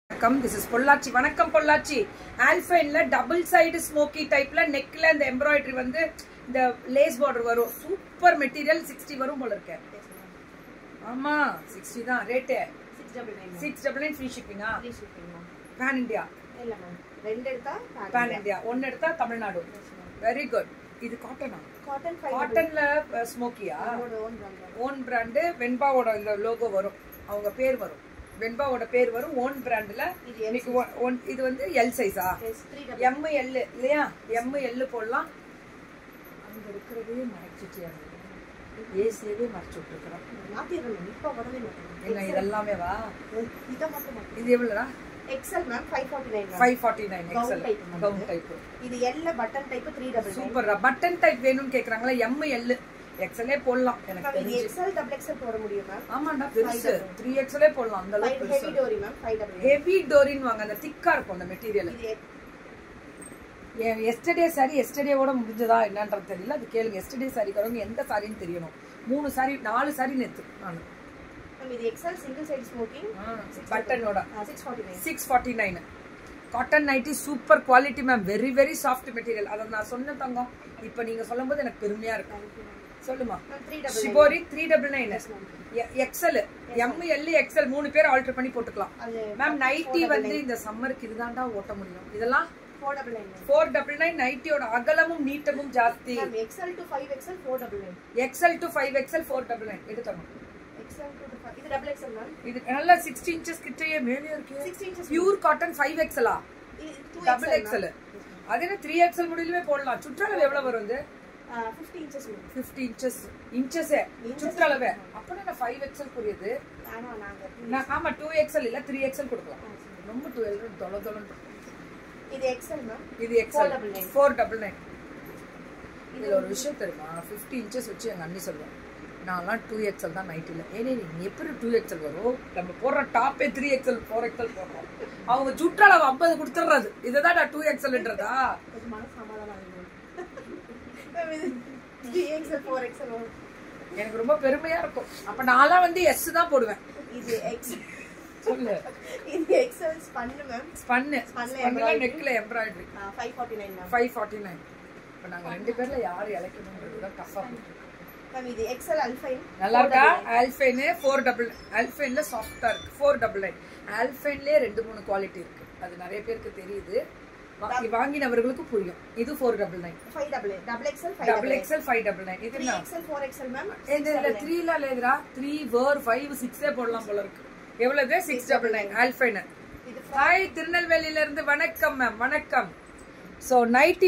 This is Pollachi. Vanakkam Pollachi. Alpha double side smoky type la neck la the embroidery வந்து the lace border வரும். Super material 60 வரும் போல இருக்கு. ஆமா 60 தான் ரேட் 699 free shipping ஆ free shipping pan India இல்ல ma'am ரெண்டு எடுத்தா pan India ஒன்னு எடுத்தா தமிழ்நாடு very good இது காட்டனா காட்டன்ல ஸ்மோக்கியா ஓன் பிராண்ட் வெண்பாவோட இந்த லோகோ வரும் அவங்க பேர் வரும் வெண்பாவோட பேர் வரும் ஓன் பிராண்ட்ல இது வந்து எல் சைஸா எம் எல் இல்லையா எம் எல் போடலாம் அங்க இருக்குறதே மறைச்சிட்டியா ஏசியவே மறைச்சு விட்டுருக்கோம் மாத்திரணும் இப்ப வரவே மாட்டேன் என்ன இதெல்லாமே வா இத மட்டும் இது எவ்வளவுடா XL ma'am 549 XL gown type இது L button type 3 super button type வேணும்னு கேக்குறாங்களா எம் எல் XL போடலாம் எனக்கு தெரிஞ்சு XL டபுள் XL போட முடியும் மேம் ஆமாடா பெருசு 3XL போடலாம் அந்த அளவுக்கு ஹெவி டோரி மேம் 5 ஹெவி டோரின் வாங்க அந்த திக்கா இருக்கும் அந்த மெட்டீரியல் எஸ்டர்டே சாரி எஸ்டர்டேவோட முடிஞ்சதா என்னன்றது தெரியல அது கேளுங்க எஸ்டர்டே சாரி வரவங்க எந்த சாரின்னு தெரியணும் 3 சாரி 4 சாரி நேத்து நான் மேம் இது XL சிங்கிள் சைடு ஸ்மோக்கிங் பட்டனோட 649 cotton nightie super quality ma'am very very soft material அத நான் சொன்ன தங்கம் இப்போ நீங்க சொல்லும்போது எனக்கு பெருமையா இருக்கு சொல்லுமா shibori 399 XL M L XL மூணு பேர் ஆல்டர் பண்ணி போட்டுக்கலாம் மேம் நைட்டி வந்து இந்த சம்மருக்கு இதுதான்டா ஓட்ட முடியும் இதெல்லாம் 499 நைட்டியோட அகலமும் நீட்டமும் ஜாஸ்தி ma'am XL to 5XL 499 XL to 5XL 499 எடுத்துறோம் XL to 5 இது டபுள் XL மேம் இது நல்ல 60 இன்ச்சஸ் கிட்டயே மேலே இருக்கு 60 இன்ச்சஸ் பியூர் காட்டன் 5XL ஆ டபுள் XL அதே 3XL முடியலவே போடலாம் சுற்றளவு எவ்வளவு வரும் இது 50 inches 50 inches சுற்றளவு அப்ப நான் 5XL புரியுது நான் ஆமா 2XL இல்ல 3XL கொடுக்கலாம் ரொம்ப 12 தொல தொலன்னு இது XL மேம் இது XL 499 இதுல ஒரு விஷயம் தெரியுமா 50 inches வச்சு எங்க அண்ணி சொல்லுவாங்க நான்லாம் 2XL தான் நைட்டில ஏனே நீ எப்படி 2XL வரும் நம்ம போடுற டாப்பே 3XL 4XL போடுறோம் அவங்க சுற்றளவு 50 கொடுத்துறது இதுதான் 2XLன்றதா மன சமாதானம் எனக்கு ரொம்ப பெருமையா இருக்கும் அப்ப நான்லாம் வந்து S தான் போடுவேன் இது X சொல்லு இது XL ஸ்பன்னு மேம் ஸ்பன்ல நெக்ல எம்ப்ராய்டரி 549 மேம் 549 இப்ப நாங்க ரெண்டு பேர்ல யார் இலக்கணும்ன்றது தான் டஃபா மேம் இது XL அல்ஃபைன் நல்லா இருக்கா அல்ஃபைன் 4 அல்ஃபைன்ல சாஃப்ட்டா இருக்கு 499 அல்ஃபைன்லயே ரெண்டு மூணு குவாலிட்டி இருக்கு அது நிறைய பேருக்கு தெரியுது வாங்கினவர்களுக்கு புரியும் இது 499 டபுள் XL 599 இது என்ன XL 4XL மேம் இந்த 3 ல லேதுடா 3 4 5 6 போடலாம் போல இருக்கு எவ்வளவு 699 ஆல்ஃபைன் ஹாய் திருநெல்வேலியில இருந்து வணக்கம் மேம் வணக்கம் சோ நைட்டி